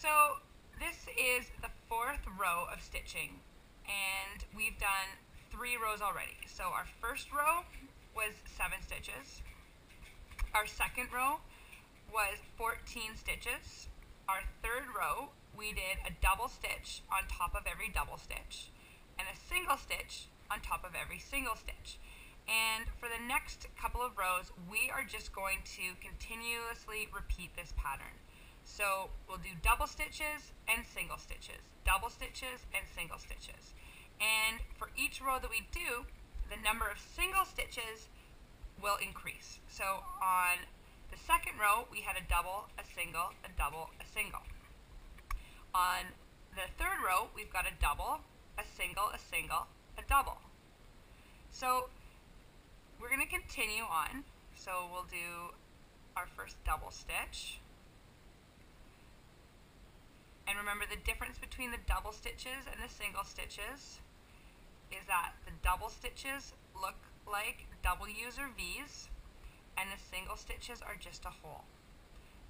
So this is the fourth row of stitching, and we've done 3 rows already. So our first row was 7 stitches. Our second row was 14 stitches. Our third row, we did a double stitch on top of every double stitch and a single stitch on top of every single stitch. And for the next couple of rows, we are just going to continuously repeat this pattern. So we'll do double stitches and single stitches, double stitches and single stitches. And for each row that we do, the number of single stitches will increase. So on the second row, we had a double, a single, a double, a single. On the third row, we've got a double, a single, a single, a double. So we're going to continue on. So we'll do our first double stitch. And remember, the difference between the double stitches and the single stitches is that the double stitches look like W's or V's, and the single stitches are just a hole.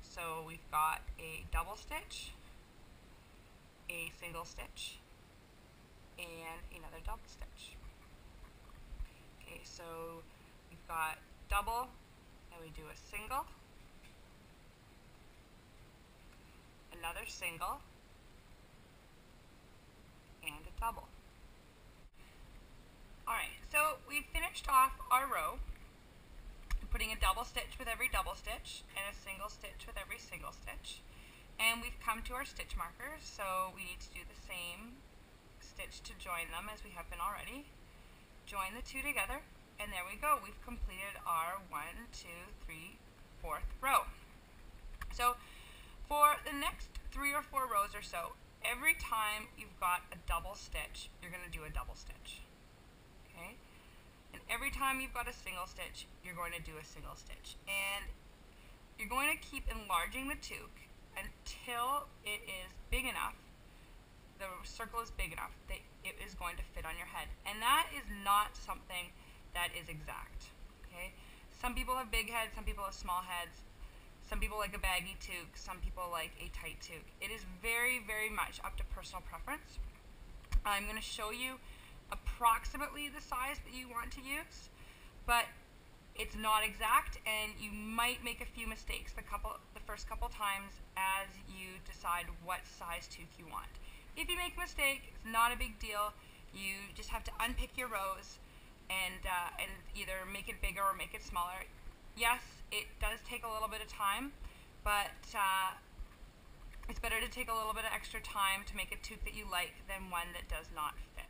So we've got a double stitch, a single stitch, and another double stitch. Okay, so we've got double, and we do a single, another single, and a double. Alright, so we've finished off our row, putting a double stitch with every double stitch and a single stitch with every single stitch. And we've come to our stitch markers, so we need to do the same stitch to join them as we have been already. Join the 2 together, and there we go. We've completed our 1, 2, 3, 4th row. So for the next 3 or 4 rows or so, every time you've got a double stitch, you're going to do a double stitch. Okay? And every time you've got a single stitch, you're going to do a single stitch. And you're going to keep enlarging the toque until it is big enough, the circle is big enough that it is going to fit on your head. And that is not something that is exact. Okay? Some people have big heads, some people have small heads, some people like a baggy toque, some people like a tight toque. It is very, very much up to personal preference. I'm going to show you approximately the size that you want to use, but it's not exact, and you might make a few mistakes the first couple times as you decide what size toque you want. If you make a mistake, it's not a big deal. You just have to unpick your rows and either make it bigger or make it smaller. Yes, it does take a little bit of time, but it's better to take a little bit of extra time to make a toque that you like than one that does not fit.